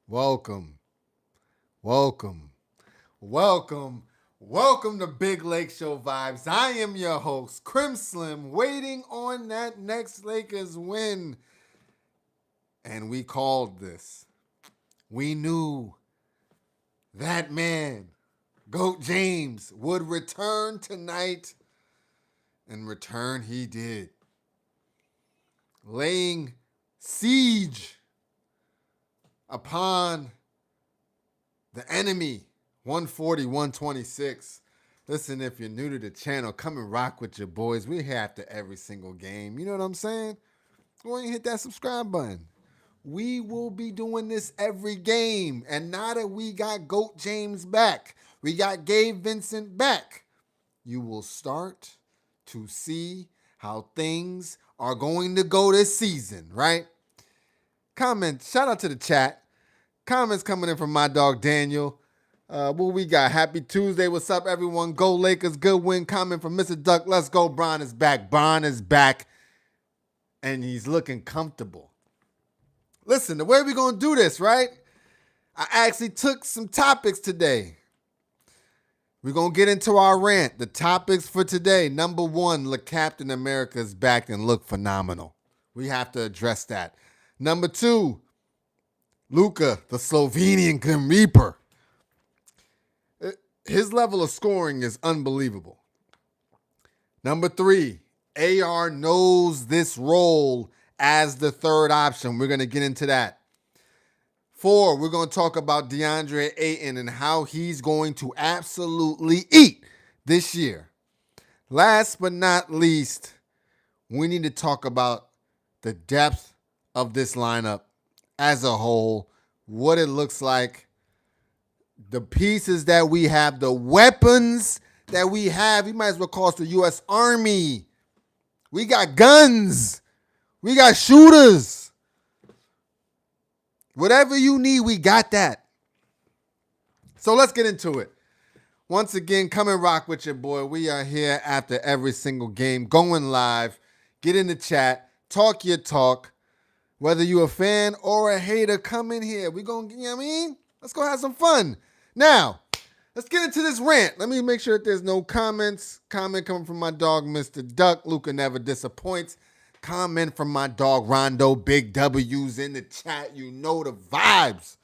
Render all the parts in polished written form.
Welcome, welcome, welcome to Big Lake Show Vibes. I am your host, Crim Slim, waiting on that next Lakers win. And we called this. We knew that man, GOAT James, would return tonight, and return he did. Laying siege upon the enemy, 140, 126. Listen, if you're new to the channel, come and rock with your boys. We're here after every single game. You know what I'm saying? Go ahead and hit that subscribe button. We will be doing this every game. And now that we got GOAT James back, we got Gabe Vincent back, you will start to see how things are going to go this season, right? Comment, shout out to the chat. Comments coming in from my dog Daniel. What we got? Happy Tuesday. What's up, everyone? Go Lakers. Good win. Comment from Mr. Duck. Let's go. Bron is back. Bron is back. And he's looking comfortable. Listen, the way we're going to do this, right? I actually took some topics today. We're going to get into our rant. The topics for today. Number one, Captain America is back and look phenomenal. We have to address that. Number two, Luka, the Slovenian Grim Reaper. His level of scoring is unbelievable. Number three, AR knows this role as the third option. We're going to get into that. Four, we're going to talk about DeAndre Ayton and how he's going to absolutely eat this year. Last but not least, we need to talk about the depth of this lineup as a whole, what it looks like, the pieces that we have, the weapons that we have. You might as well call us the U.S. Army. We got guns. We got shooters. Whatever you need, we got that. So let's get into it. Once again, come and rock with your boy. We are here after every single game, going live. Get in the chat. Talk your talk. Whether you're a fan or a hater, come in here. We're going to, you know what I mean? Let's go have some fun. Now, let's get into this rant. Let me make sure that there's no comments. Comment coming from my dog, Mr. Duck. Luka never disappoints. Comment from my dog, Rondo. Big W's in the chat. You know the vibes.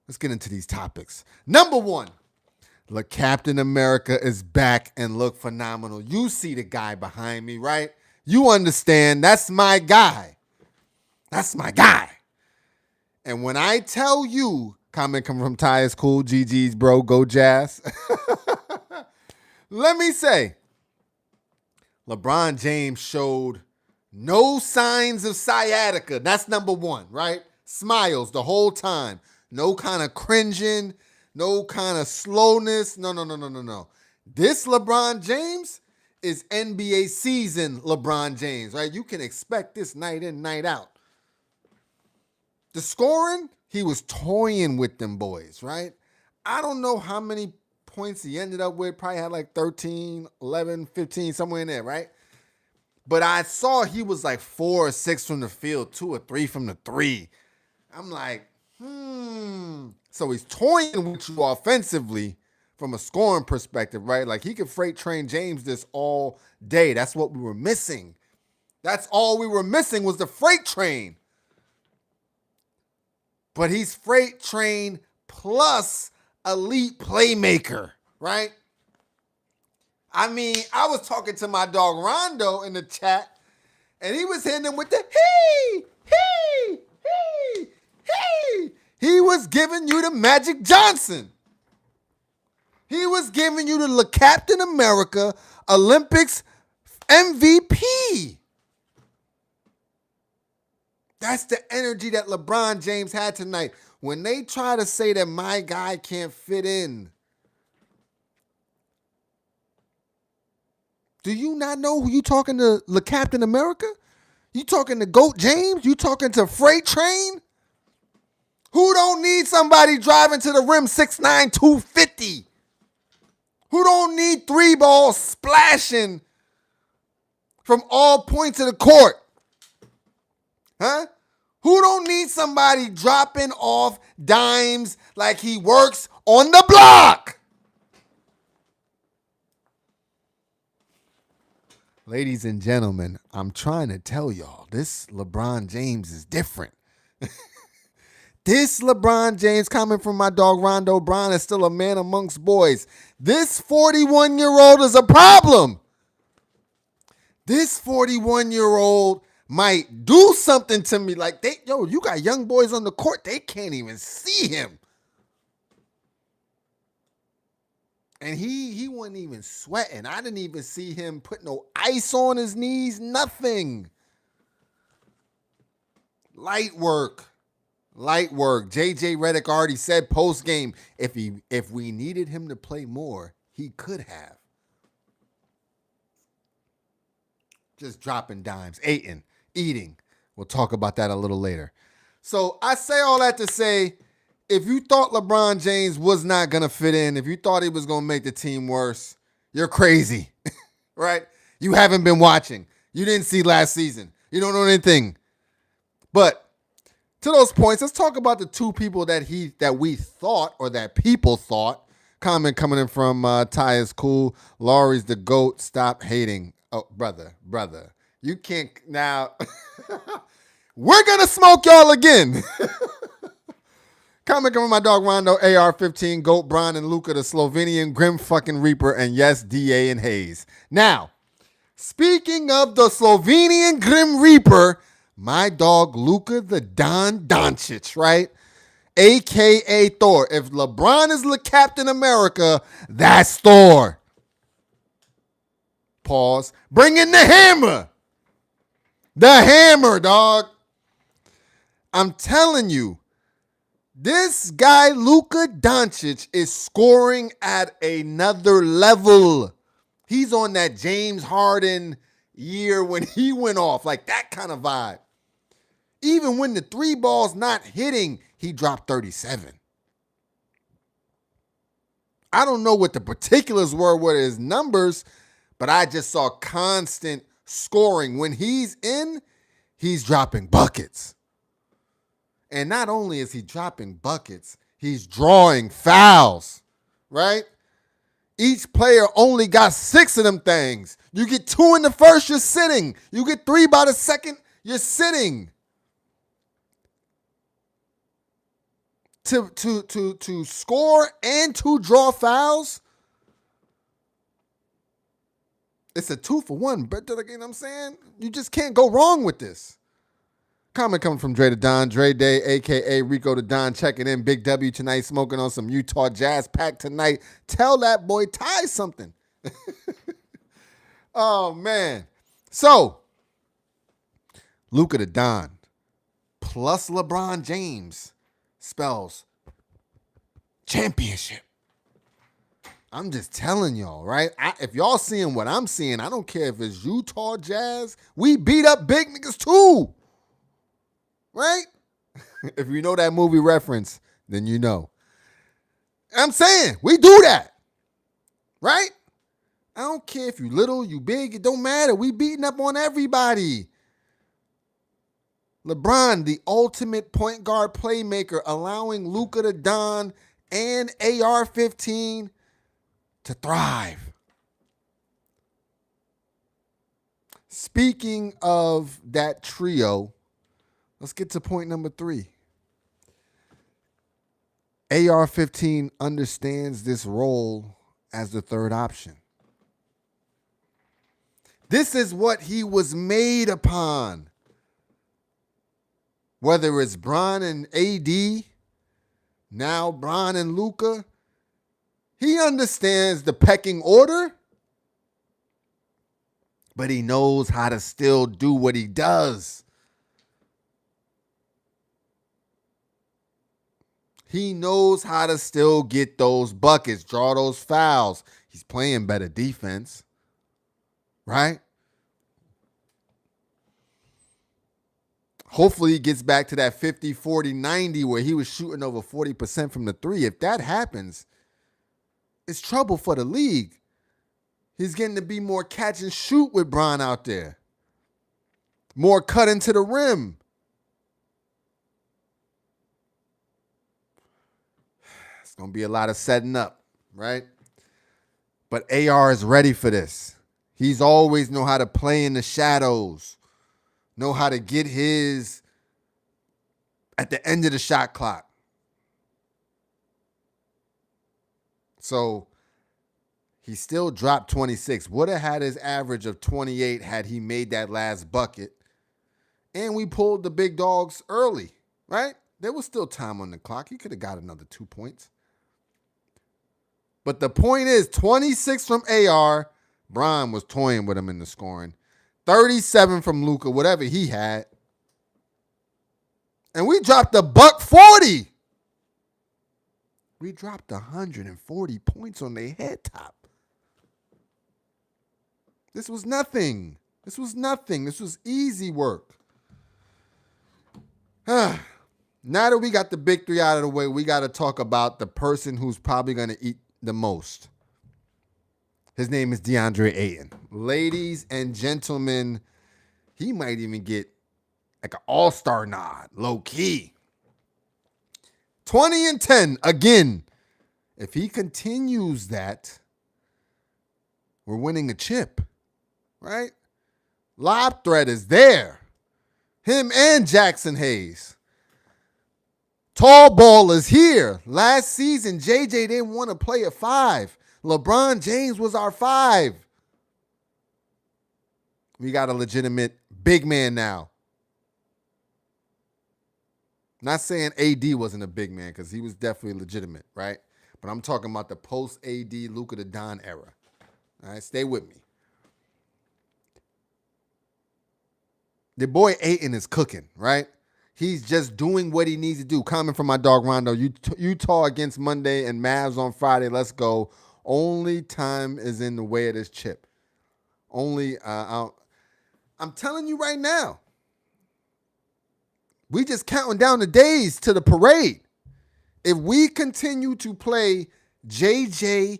Let's get into these topics. Number one, Captain America is back and look phenomenal. You see the guy behind me, right? You understand. That's my guy. That's my guy. And when I tell you, comment coming from Ty is cool, GG's bro, go Jazz. Let me say, LeBron James showed no signs of sciatica. That's number one, right? Smiles the whole time. No kind of cringing, no kind of slowness. No. This LeBron James is NBA season LeBron James, right? You can expect this night in, night out. The scoring, he was toying with them boys, right? I don't know how many points he ended up with. Probably had like 13, 11, 15, somewhere in there, right? But I saw he was like 4 or 6 from the field, 2 or 3 from the three. I'm like, So he's toying with you offensively from a scoring perspective, right? Like he could freight train James this all day. That's what we were missing. That's all we were missing was the freight train. But he's freight train plus elite playmaker, right? I mean, I was talking to my dog Rondo in the chat, and he was hitting him with the hey. He was giving you the Magic Johnson. He was giving you the Captain America Olympics MVP. That's the energy that LeBron James had tonight. When they try to say that my guy can't fit in, do you not know who you talking to, Captain America? You talking to GOAT James? You talking to Freight Train? Who don't need somebody driving to the rim 6'9", 250? Who don't need 3 balls splashing from all points of the court? Huh? Who don't need somebody dropping off dimes like he works on the block? Ladies and gentlemen, I'm trying to tell y'all, this LeBron James is different. This LeBron James, coming from my dog Rondo Brown, is still a man amongst boys. This 41-year-old is a problem. This 41-year-old might do something to me. Like, you got young boys on the court. They can't even see him. And he wasn't even sweating. I didn't even see him put no ice on his knees, nothing. Light work. JJ Redick already said post-game, if we needed him to play more, he could have. Just dropping dimes, eating. We'll talk about that a little later. So I say all that to say, if you thought LeBron James was not going to fit in, if you thought he was going to make the team worse, you're crazy, right? You haven't been watching. You didn't see last season. You don't know anything. But to those points, let's talk about the two people that we thought, or that people thought. Comment coming in from Ty is cool. Laurie's the GOAT. Stop hating. Oh, brother. You can't now. We're going to smoke y'all again. Comment coming from my dog Rondo, AR-15, GOAT, Bron, and Luka, the Slovenian Grim fucking Reaper, and yes, DA and Hayes. Now, speaking of the Slovenian Grim Reaper, my dog Luka the Don Doncic, right? AKA Thor. If LeBron is Captain America, that's Thor. Pause. Bring in the hammer. The hammer, dog. I'm telling you, this guy, Luka Doncic, is scoring at another level. He's on that James Harden year when he went off, like that kind of vibe. Even when the three ball's not hitting, he dropped 37. I don't know what the particulars were with his numbers, but I just saw constant scoring. When he's in, he's dropping buckets. And not only is he dropping buckets, he's drawing fouls, right? Each player only got 6 of them things. You get 2 in the first, you're sitting. You get 3 by the second, you're sitting. To score and to draw fouls, it's a 2-for-1. But you know what I'm saying? You just can't go wrong with this. Comment coming from Dre the Don. Dre Day, a.k.a. Rico the Don, checking in. Big W tonight, smoking on some Utah Jazz pack tonight. Tell that boy Ty something. Oh, man. So, Luka the Don plus LeBron James spells championship. I'm just telling y'all, right? If y'all seeing what I'm seeing, I don't care if it's Utah Jazz. We beat up big niggas too. Right? If you know that movie reference, then you know. I'm saying, we do that. Right? I don't care if you little, you big, it don't matter. We beating up on everybody. LeBron, the ultimate point guard playmaker, allowing Luka the Don and AR-15 to thrive. Speaking of that trio, let's get to point number 3. AR-15 understands this role as the third option. This is what he was made upon. Whether it's Bron and AD, now Bron and Luka, he understands the pecking order, but he knows how to still do what he does. He knows how to still get those buckets, draw those fouls. He's playing better defense, right? Hopefully he gets back to that 50, 40, 90 where he was shooting over 40% from the 3. If that happens, it's trouble for the league. He's getting to be more catch and shoot with Bron out there. More cut into the rim. It's going to be a lot of setting up, right? But AR is ready for this. He's always know how to play in the shadows, know how to get his at the end of the shot clock. So he still dropped 26. Would have had his average of 28 had he made that last bucket. And we pulled the big dogs early, right? There was still time on the clock. He could have got another 2 points. But the point is, 26 from AR. Bron was toying with him in the scoring. 37 from Luka, whatever he had. And we dropped a $140. We dropped 140 points on their head top. This was nothing. This was easy work. Now that we got the big three out of the way, we got to talk about the person who's probably going to eat the most. His name is DeAndre Ayton. Ladies and gentlemen, he might even get like an all-star nod, low-key. 20 and 10 again. If he continues that, we're winning a chip, right? Lob threat is there. Him and Jackson Hayes. Tall ball is here. Last season, JJ didn't want to play a 5. LeBron James was our 5. We got a legitimate big man now. Not saying AD wasn't a big man because he was definitely legitimate, right? But I'm talking about the post-AD Luka the Don era. All right, stay with me. The boy Ayton is cooking, right? He's just doing what he needs to do. Comment from my dog Rondo. Utah against Monday and Mavs on Friday. Let's go. Only time is in the way of this chip. I'm telling you right now. We just counting down the days to the parade. If we continue to play JJ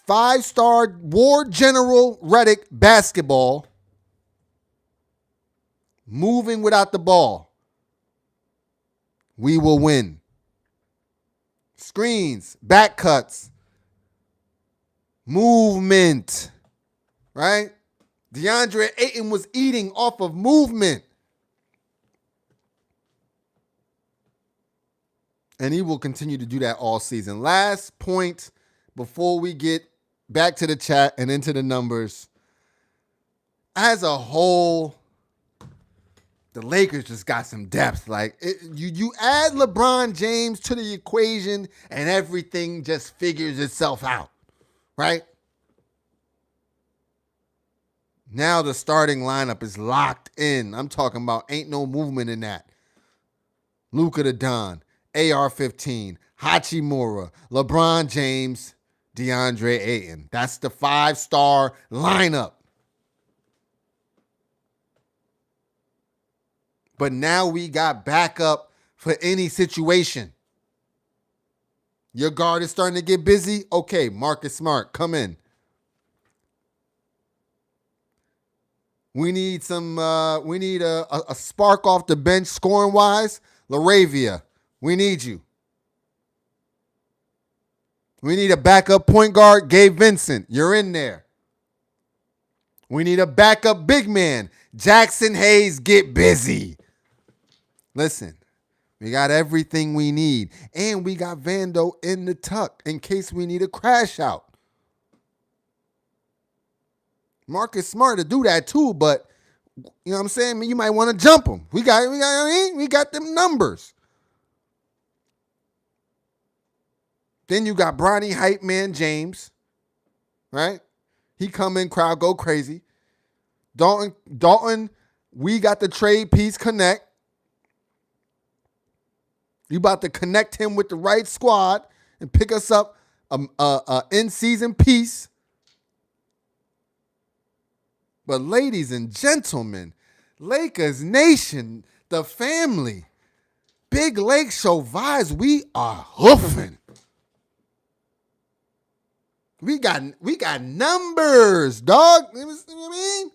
5-star War General Redick basketball, moving without the ball, we will win. Screens, back cuts, movement, right? DeAndre Ayton was eating off of movement. And he will continue to do that all season. Last point before we get back to the chat and into the numbers. As a whole, the Lakers just got some depth. Like you add LeBron James to the equation and everything just figures itself out, right? Now the starting lineup is locked in. I'm talking about ain't no movement in that. Luka the Don, AR-15, Hachimura, LeBron James, DeAndre Ayton. That's the 5-star lineup. But now we got backup for any situation. Your guard is starting to get busy. Okay, Marcus Smart, come in. We need a spark off the bench scoring wise. LaRavia, we need you. We need a backup point guard. Gabe Vincent, you're in there. We need a backup big man. Jackson Hayes, get busy. Listen, we got everything we need. And we got Vando in the tuck in case we need a crash out. Marcus Smart to do that too, but you know what I'm saying? You might want to jump him. We got them numbers. Then you got Bronny Hype Man James, right? He come in, crowd go crazy. Dalton, we got the trade piece connect. You about to connect him with the right squad and pick us up a in-season piece. But ladies and gentlemen, Lakers Nation, the family, Big Lake Show vibes, we are hoofing. We got numbers, dog. You know what I mean?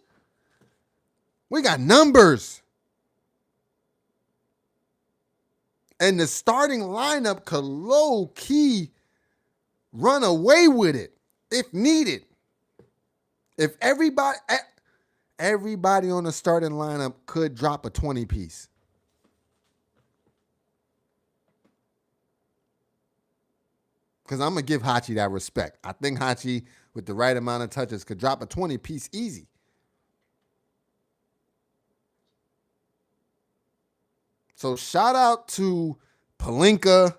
We got numbers. And the starting lineup could low-key run away with it if needed. If everybody on the starting lineup could drop a 20-piece. Because I'm going to give Hachi that respect. I think Hachi, with the right amount of touches, could drop a 20-piece easy. So shout out to Pelinka.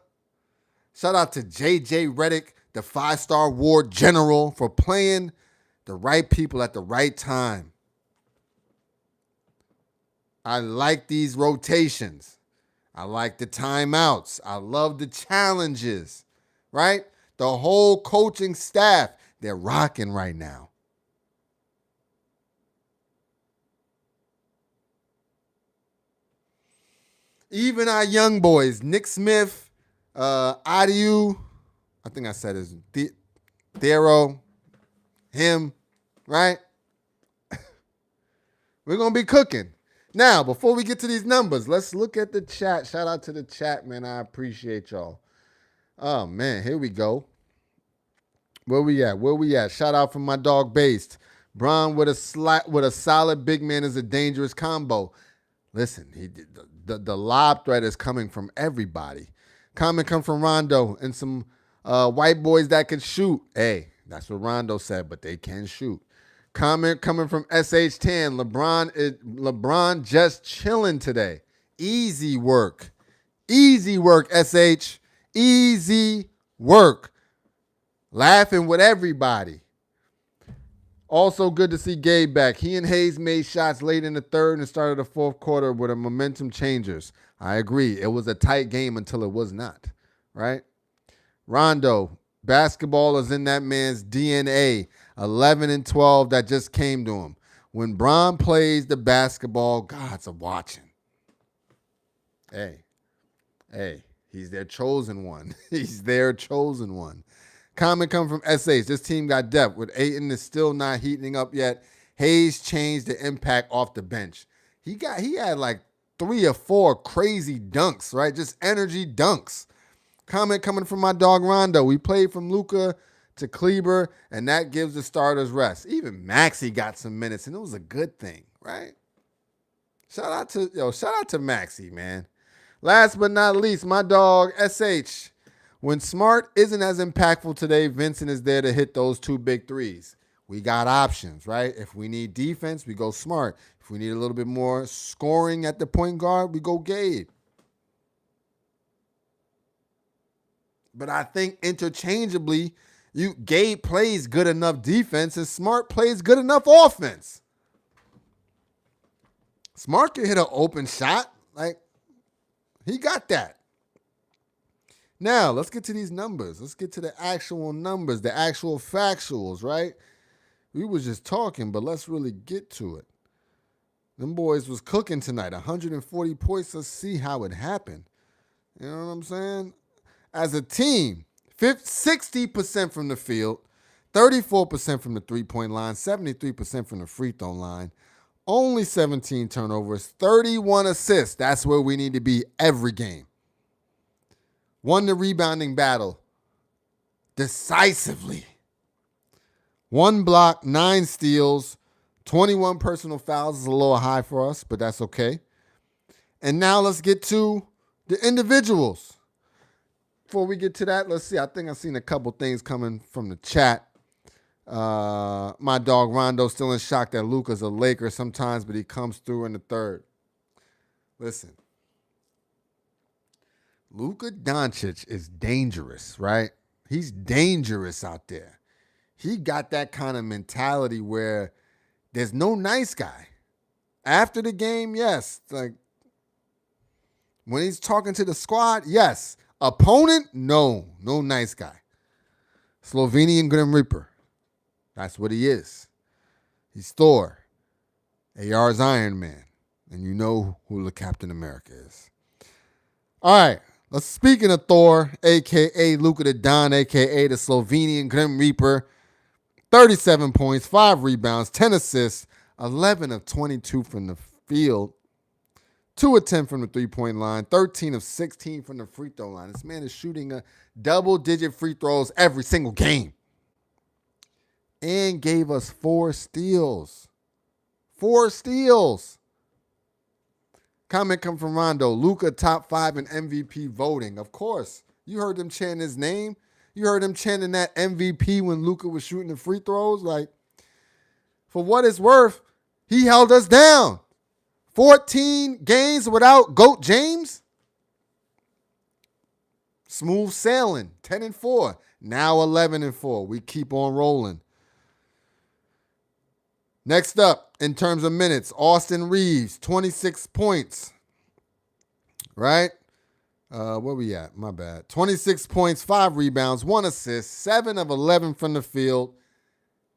Shout out to J.J. Redick, the 5-star war general, for playing the right people at the right time. I like these rotations. I like the timeouts. I love the challenges, right? The whole coaching staff, they're rocking right now. Even our young boys, Nick Smith, Adiu, I think I said his Thero, him, right? We're going to be cooking. Now, before we get to these numbers, let's look at the chat. Shout out to the chat, man. I appreciate y'all. Oh, man, here we go. Where we at? Shout out from my dog Based. Bron with a solid big man is a dangerous combo. Listen, the lob threat is coming from everybody. Comment come from Rondo and some white boys that can shoot. Hey, that's what Rondo said, but they can shoot. Comment coming from SH10. LeBron just chilling today. Easy work. Easy work, SH. Easy work. Laughing with everybody. Also good to see Gabe back. He and Hayes made shots late in the third and started the fourth quarter with a momentum changers. I agree. It was a tight game until it was not, right? Rondo, basketball is in that man's DNA. 11 and 12 that just came to him. When Bron plays the basketball, God's a watching. Hey, he's their chosen one. He's their chosen one. Comment come from SH. This team got depth. With Ayton is still not heating up yet. Hayes changed the impact off the bench. He had like 3 or 4 crazy dunks, right? Just energy dunks. Comment coming from my dog Rondo. We played from Luka to Kleber, and that gives the starters rest. Even Maxey got some minutes, and it was a good thing, right? Shout out to Maxey, man. Last but not least, my dog SH. When Smart isn't as impactful today, Vincent is there to hit those 2 big threes. We got options, right? If we need defense, we go Smart. If we need a little bit more scoring at the point guard, we go Gabe. But I think interchangeably, Gabe plays good enough defense and Smart plays good enough offense. Smart can hit an open shot. Like, he got that. Now, let's get to these numbers. Let's get to the actual numbers, the actual factuals, right? We was just talking, but let's really get to it. Them boys was cooking tonight. 140 points. Let's see how it happened. You know what I'm saying? As a team, 60% from the field, 34% from the three-point line, 73% from the free throw line, only 17 turnovers, 31 assists. That's where we need to be every game. Won the rebounding battle decisively. 1 block, 9 steals, 21 personal fouls is a little high for us, but that's okay. And now let's get to the individuals. Before we get to that, let's see. I think I've seen a couple things coming from the chat. My dog Rondo still in shock that Luka's a Laker sometimes, but he comes through in the third. Listen. Luka Doncic is dangerous, right? He's dangerous out there. He got that kind of mentality where there's no nice guy. After the game, yes. Like, when he's talking to the squad, yes. Opponent, no. No nice guy. Slovenian Grim Reaper. That's what he is. He's Thor. AR's Iron Man. And you know who the Captain America is. All right. Speaking of Thor, a.k.a. Luka the Don, a.k.a. the Slovenian Grim Reaper, 37 points, 5 rebounds, 10 assists, 11 of 22 from the field, 2 of 10 from the three-point line, 13 of 16 from the free throw line. This man is shooting a double-digit free throws every single game. And gave us 4 steals. 4 steals. Comment come from Rondo. Luka top 5 in MVP voting. Of course. You heard them chanting his name. You heard him chanting that MVP when Luka was shooting the free throws. Like, for what it's worth, he held us down. 14 games without GOAT James. Smooth sailing. 10-4. Now 11-4. We keep on rolling. Next up, in terms of minutes, Austin Reeves, 26 points. Right? Where we at? My bad. 26 points, 5 rebounds, 1 assist, 7 of 11 from the field.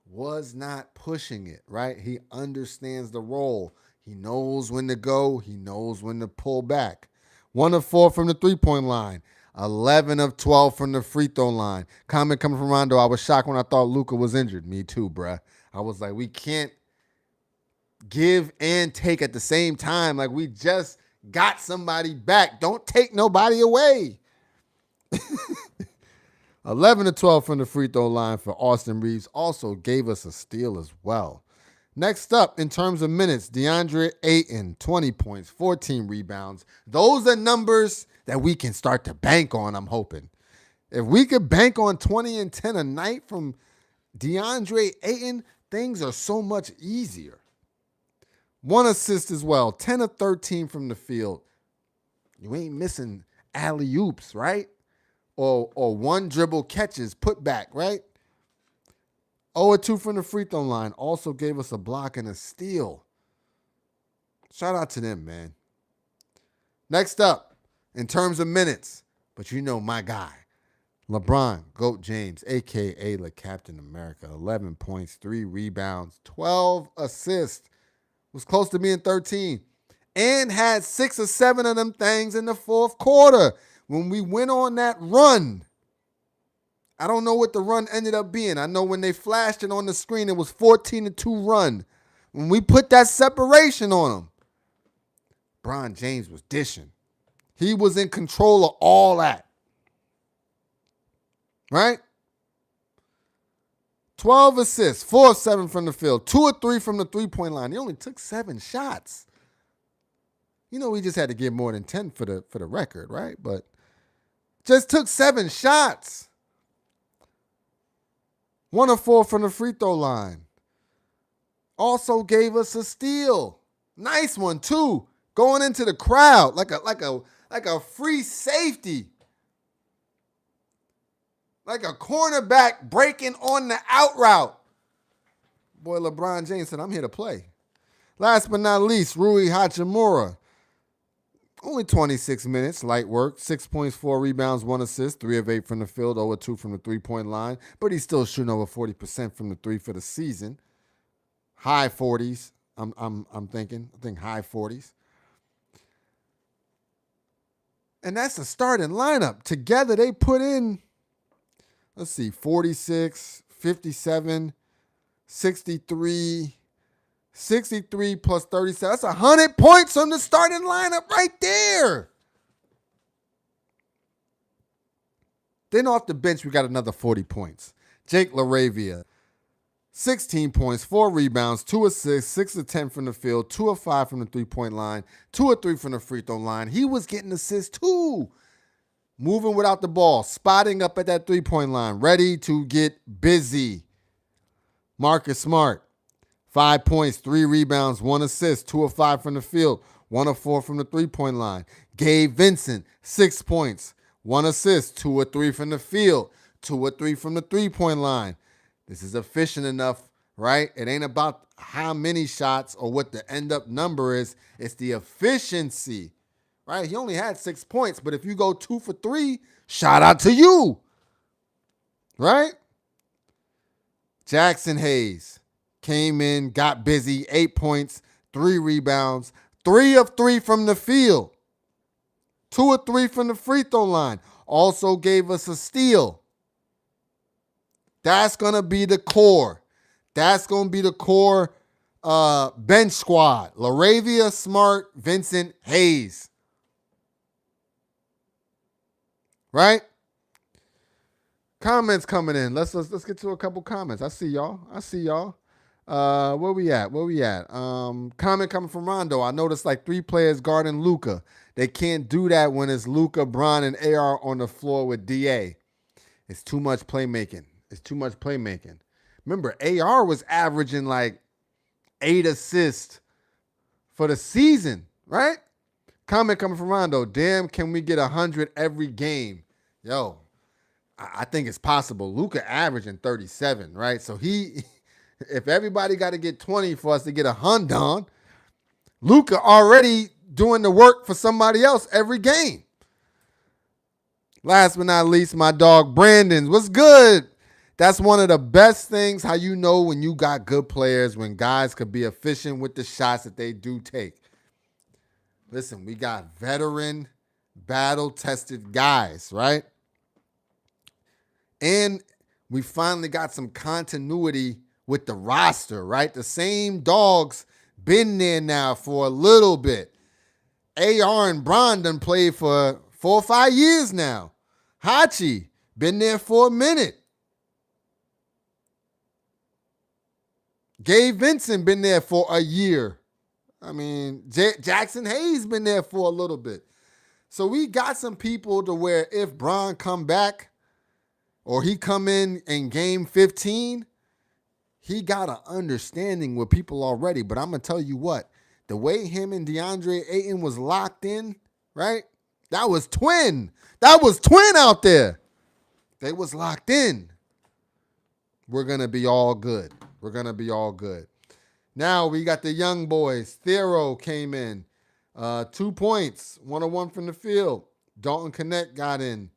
Was not pushing it, right? He understands the role. He knows when to go. He knows when to pull back. 1 of 4 from the three-point line. 11 of 12 from the free throw line. Comment coming from Rondo. I was shocked when I thought Luka was injured. Me too, bruh. I was like, we can't give and take at the same time. Like, we just got somebody back. Don't take nobody away. 11 of 12 from the free throw line for Austin Reeves. Also gave us a steal as well. Next up, in terms of minutes, DeAndre Ayton, 20 points, 14 rebounds. Those are numbers that we can start to bank on, I'm hoping. If we could bank on 20 and 10 a night from DeAndre Ayton, things are so much easier. 1 assist as well, 10 of 13 from the field. You ain't missing alley-oops, right? Or one dribble catches, put back, right? 0 of 2 from the free throw line. Also gave us a block and a steal. Shout out to them, man. Next up, in terms of minutes, but you know my guy, LeBron, GOAT James, a.k.a. Le Captain America. 11 points, 3 rebounds, 12 assists. Was close to being 13. And had 6 or 7 of them things in the fourth quarter when we went on that run. I don't know what the run ended up being. I know when they flashed it on the screen, it was 14-2 run. When we put that separation on them, LeBron James was dishing. He was in control of all that. Right? 12 assists, 4 of 7 from the field, 2 of 3 from the three-point line. He only took 7 shots. You know, we just had to give more than 10 for the record, right? But just took 7 shots. 1 of 4 from the free throw line. Also gave us a steal. Nice one, too. Going into the crowd like a free safety. Like a cornerback breaking on the out route. Boy, LeBron James said, I'm here to play. Last but not least, Rui Hachimura. Only 26 minutes, light work, 6 points, 4 rebounds, 1 assist, 3 of 8 from the field, 0 of 2 from the three-point line, but he's still shooting over 40% from the three for the season. High 40s, I'm thinking. I think high 40s. And that's the starting lineup. Together they put in, let's see, 46, 57, 63, 63 plus 37. That's 100 points from the starting lineup right there. Then off the bench, we got another 40 points. Jake LaRavia, 16 points, 4 rebounds, 2 assists, 6 of 10 from the field, 2 of 5 from the three-point line, 2 of 3 from the free throw line. He was getting assists too. Moving without the ball, spotting up at that three-point line, ready to get busy. Marcus Smart, 5 points, 3 rebounds, 1 assist, 2 of 5 from the field, 1 of 4 from the three-point line. Gabe Vincent, 6 points, 1 assist, 2 of 3 from the field, 2 of 3 from the three-point line. This is efficient enough, right? It ain't about how many shots or what the end-up number is. It's the efficiency. Right? He only had 6 points, but if you go 2 for 3, shout out to you. Right? Jackson Hayes came in, got busy, 8 points, 3 rebounds, 3 of 3 from the field, 2 of 3 from the free throw line. Also gave us a steal. That's going to be the core. That's going to be the core Bench squad. LaRavia, Smart, Vincent, Hayes. Right? Comments coming in. Let's get to a couple comments. I see y'all. Where we at? Comment coming from Rondo. I noticed like 3 players guarding Luka. They can't do that when it's Luka, Bron, and AR on the floor with DA. It's too much playmaking. Remember, AR was averaging like 8 assists for the season, right? Comment coming from Rondo. Damn, can we get 100 every game? Yo, I think it's possible. Luka averaging 37, right? So if everybody got to get 20 for us to get 100, Luka already doing the work for somebody else every game. Last but not least, my dog Brandon. What's good? That's one of the best things, how you know when you got good players, when guys could be efficient with the shots that they do take. Listen, we got veteran, battle-tested guys, right? And we finally got some continuity with the roster, right? The same dogs been there now for a little bit. AR and Bron done played for 4 or 5 years now. Hachi been there for a minute. Gabe Vincent been there for a year. I mean, Jackson Hayes been there for a little bit. So we got some people to where if Bron come back or he come in game 15, he got an understanding with people already. But I'm going to tell you what, the way him and DeAndre Ayton was locked in, right? That was twin. That was twin out there. They was locked in. We're going to be all good. Now we got the young boys. Thero came in. 2 points, 1-1 from the field. Dalton Connect got in.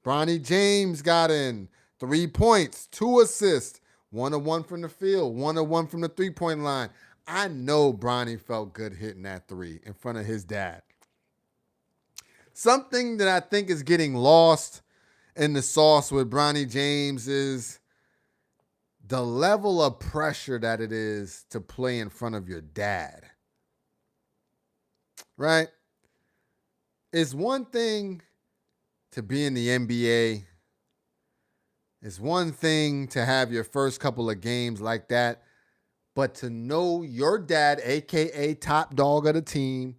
Bronny James got in. 3 points, 2 assists, 1-1 from the field, 1-1 from the 3-point line. I know Bronny felt good hitting that 3 in front of his dad. Something that I think is getting lost in the sauce with Bronny James is the level of pressure that it is to play in front of your dad. Right? It's one thing to be in the NBA. It's one thing to have your first couple of games like that. But to know your dad, a.k.a. top dog of the team,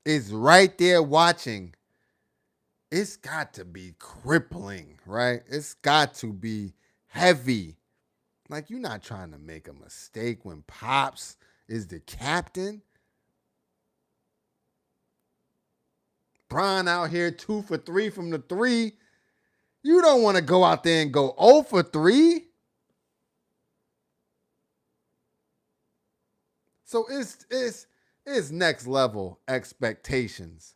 is right there watching, it's got to be crippling, right? It's got to be heavy. Like, you're not trying to make a mistake when Pops is the captain. Bron out here 2 for 3 from the 3. You don't want to go out there and go 0 for 3. So it's next level expectations.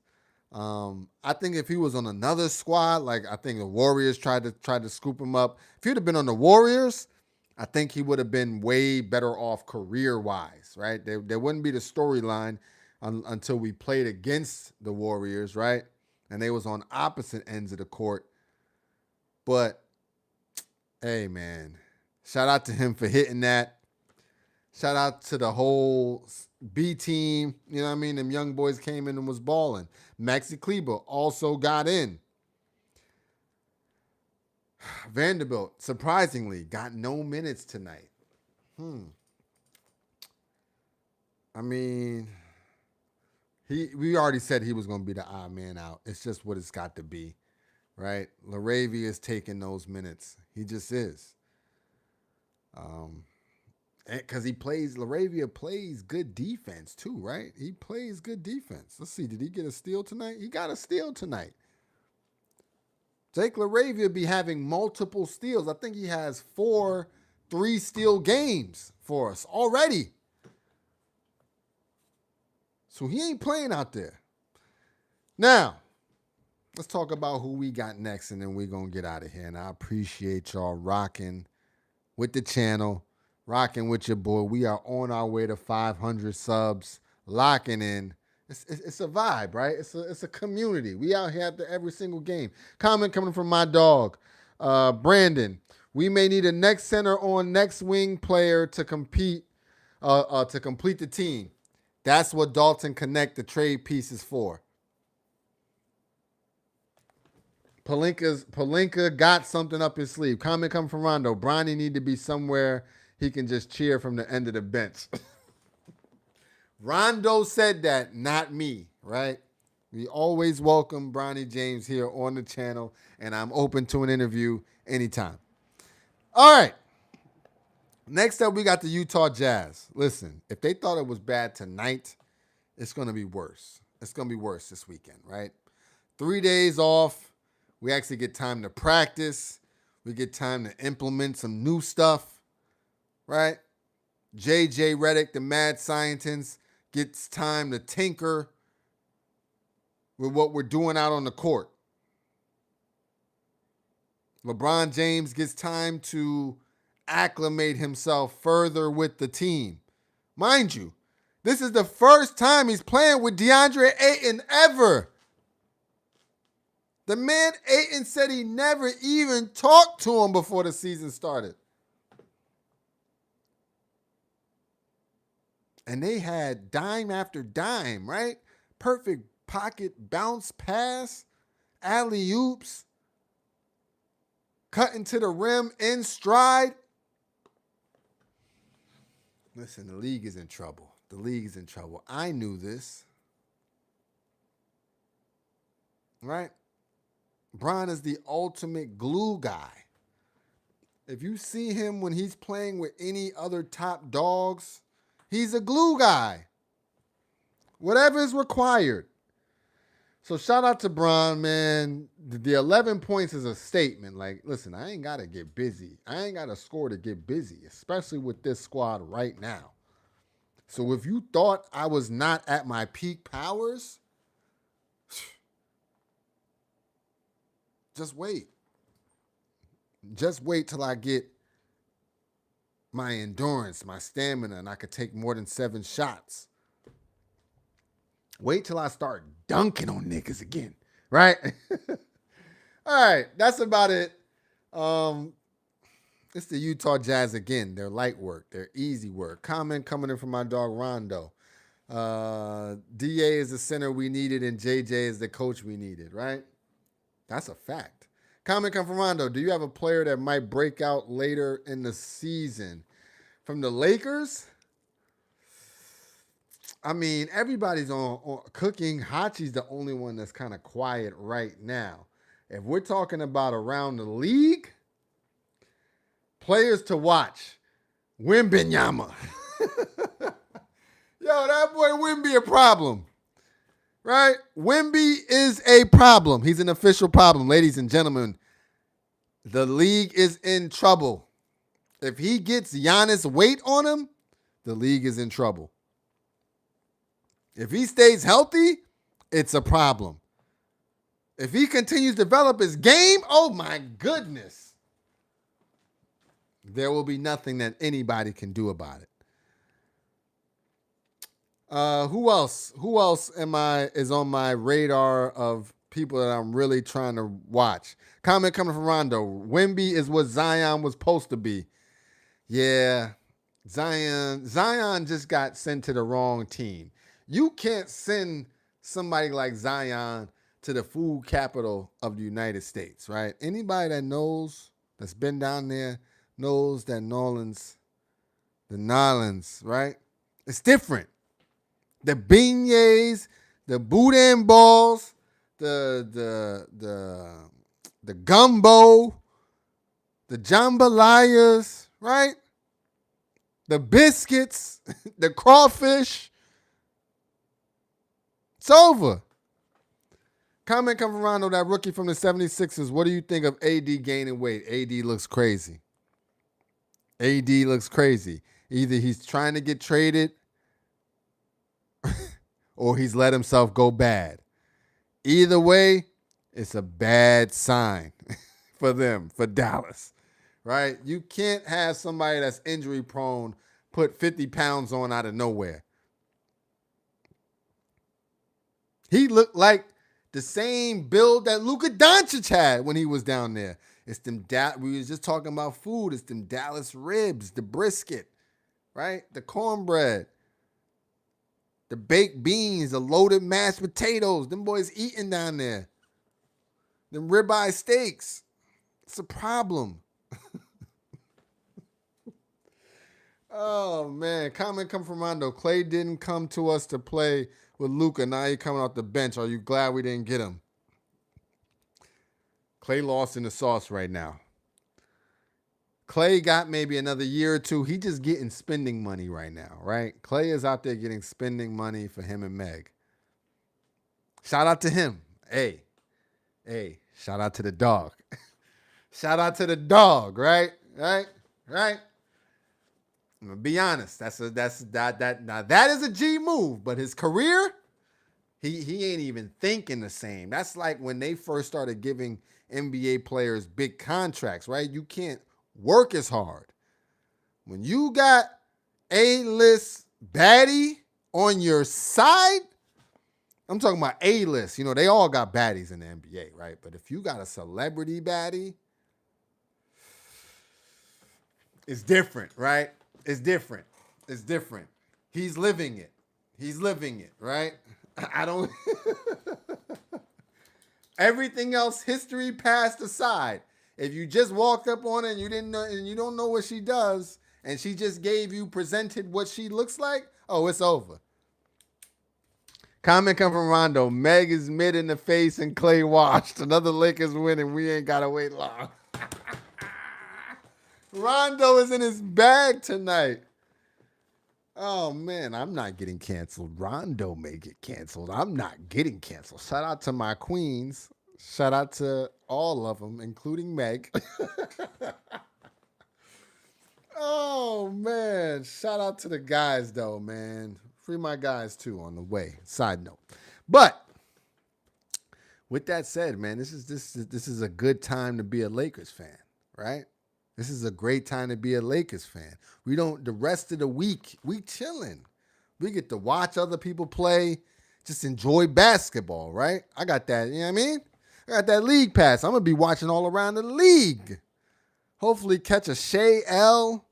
I think if he was on another squad, like I think the Warriors tried to scoop him up. If he'd have been on the Warriors, I think he would have been way better off career-wise, right? There wouldn't be the storyline until we played against the Warriors, right? And they was on opposite ends of the court. But, hey, man, shout out to him for hitting that. Shout out to the whole B team. You know what I mean? Them young boys came in and was balling. Maxi Kleber also got in. Vanderbilt, surprisingly, got no minutes tonight. I mean, we already said he was going to be the odd man out. It's just what it's got to be, right? LaRavia is taking those minutes. He just is. Because LaRavia plays good defense too, right? He plays good defense. Let's see, did he get a steal tonight? He got a steal tonight. Jake LaRavia be having multiple steals. I think he has 4 3-steal games for us already. So he ain't playing out there. Now, let's talk about who we got next, and then we're going to get out of here. And I appreciate y'all rocking with the channel, rocking with your boy. We are on our way to 500 subs, locking in. It's a vibe, right? It's a community. We out here after every single game. Comment coming from my dog, Brandon. We may need a next center on next wing player to complete the team. That's what Dalton Connect the trade piece is for. Palinka got something up his sleeve. Comment come from Rondo. Bronny need to be somewhere he can just cheer from the end of the bench. Rondo said that, not me, right? We always welcome Bronny James here on the channel, and I'm open to an interview anytime. All right. Next up, we got the Utah Jazz. Listen, if they thought it was bad tonight, it's going to be worse. It's going to be worse this weekend, right? 3 days off. We actually get time to practice. We get time to implement some new stuff, right? JJ Redick, the mad scientist, gets time to tinker with what we're doing out on the court. LeBron James gets time to acclimate himself further with the team. Mind you, this is the first time he's playing with DeAndre Ayton ever. The man Ayton said he never even talked to him before the season started. And they had dime after dime, right? Perfect pocket bounce pass, alley-oops, cutting to the rim in stride. Listen, the league is in trouble. The league is in trouble. I knew this. Right? Bron is the ultimate glue guy. If you see him when he's playing with any other top dogs, he's a glue guy. Whatever is required. So shout out to Bron, man. The 11 points is a statement. Like, listen, I ain't got to get busy. I ain't got to score to get busy, especially with this squad right now. So if you thought I was not at my peak powers, just wait. Just wait till I get my endurance, my stamina, and I could take more than 7 shots. Wait till I start dunking on niggas again, right? All right, that's about it. It's the Utah Jazz again. They're light work. They're easy work. Comment coming in from my dog Rondo. DA is the center we needed, and JJ is the coach we needed, right? That's a fact. Comment come from Rondo. Do you have a player that might break out later in the season? From the Lakers? I mean, everybody's on cooking. Hachi's the only one that's kind of quiet right now. If we're talking about around the league, players to watch. Wembanyama. Yo, that boy Wemby a problem. Right? Wemby is a problem. He's an official problem. Ladies and gentlemen, the league is in trouble. If he gets Giannis weight on him, the league is in trouble. If he stays healthy, it's a problem. If he continues to develop his game, oh my goodness. There will be nothing that anybody can do about it. Who else? Who else is on my radar of people that I'm really trying to watch? Comment coming from Rondo. Wemby is what Zion was supposed to be. Yeah, Zion just got sent to the wrong team. You can't send somebody like Zion to the food capital of the United States, right? Anybody that knows, that's been down there, knows that Nolans, right? It's different. The beignets, the boudin balls, the gumbo, the jambalayas, right? The biscuits, the crawfish. It's over. Comment come from Rondo, that rookie from the 76ers. What do you think of AD gaining weight? AD looks crazy. AD looks crazy. Either he's trying to get traded or he's let himself go bad. Either way, it's a bad sign for them, for Dallas, right? You can't have somebody that's injury prone put 50 pounds on out of nowhere. He looked like the same build that Luka Doncic had when he was down there. It's them we was just talking about food. It's them Dallas ribs, the brisket, right? The cornbread, the baked beans, the loaded mashed potatoes. Them boys eating down there. Them ribeye steaks. It's a problem. Oh, man. Comment come from Rondo. Clay didn't come to us to play with Luka. Now he coming off the bench. Are you glad we didn't get him? Clay lost in the sauce right now. Clay got maybe another year or two. He just getting spending money right now, right? Clay is out there getting spending money for him and Meg. Shout out to him. Hey, shout out to the dog. Shout out to the dog, right? I'm gonna be honest. Now that is a G move, but his career, he ain't even thinking the same. That's like when they first started giving NBA players big contracts, right? You can't work as hard. When you got A-list baddie on your side, I'm talking about A-list. You know, they all got baddies in the NBA, right? But if you got a celebrity baddie, it's different, right? It's different. He's living it, right? I don't... Everything else, history passed aside. If you just walked up on her and you didn't know, and you don't know what she does, and she just presented what she looks like, oh, it's over. Comment come from Rondo. Meg is mid in the face and Clay washed. Another Lakers win and we ain't gotta wait long. Rondo is in his bag tonight. Oh, man, I'm not getting canceled. Rondo may get canceled. I'm not getting canceled. Shout out to my queens. Shout out to all of them, including Meg. Oh, man. Shout out to the guys, though, man. Free my guys, too, on the way. Side note. But with that said, man, this is a good time to be a Lakers fan, right? This is a great time to be a Lakers fan. The rest of the week, we chilling. We get to watch other people play, just enjoy basketball, right? I got that, you know what I mean? I got that league pass. I'm going to be watching all around the league. Hopefully catch a Shea L.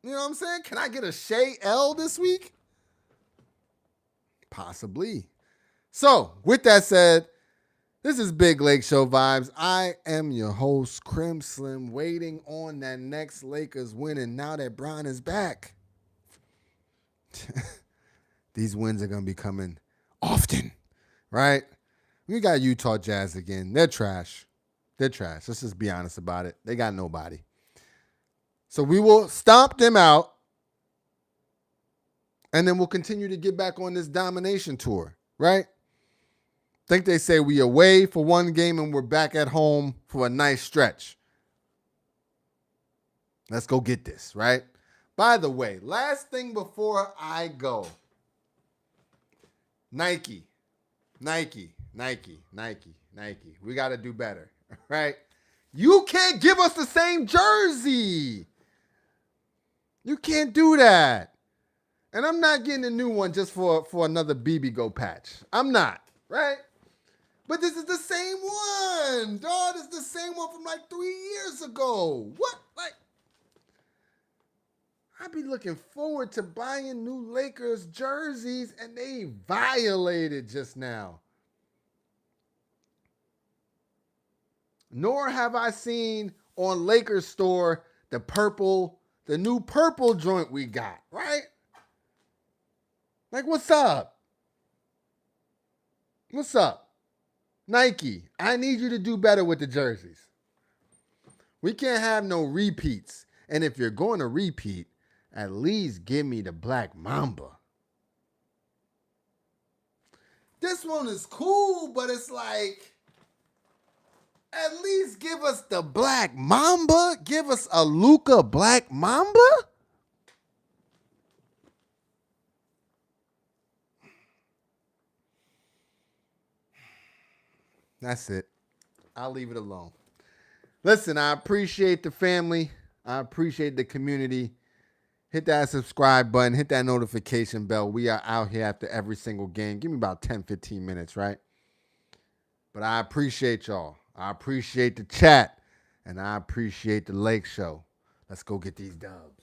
You know what I'm saying? Can I get a Shea L this week? Possibly. So, with that said, this is Big Lake Show Vibes. I am your host, Crim Slim, waiting on that next Lakers win. And now that Bron is back, these wins are going to be coming often, right? We got Utah Jazz again. They're trash. Let's just be honest about it. They got nobody. So we will stomp them out, and then we'll continue to get back on this domination tour, right? Think they say we away for one game and we're back at home for a nice stretch. Let's go get this, right? By the way, last thing before I go. Nike. We got to do better, right? You can't give us the same jersey. You can't do that. And I'm not getting a new one just for another BB Go patch. I'm not, right? But this is the same one, dog. It's the same one from like 3 years ago. What? Like, I be looking forward to buying new Lakers jerseys, and they violated just now. Nor have I seen on Lakers store the new purple joint we got, right? Like, what's up? What's up? Nike, I need you to do better with the jerseys. We can't have no repeats. And if you're going to repeat, at least give me the Black Mamba. This one is cool, but it's like, at least give us the Black Mamba. Give us a Luka Black Mamba. That's it. I'll leave it alone. Listen, I appreciate the family. I appreciate the community. Hit that subscribe button. Hit that notification bell. We are out here after every single game. Give me about 10, 15 minutes, right? But I appreciate y'all. I appreciate the chat, and I appreciate the Lake Show. Let's go get these dubs.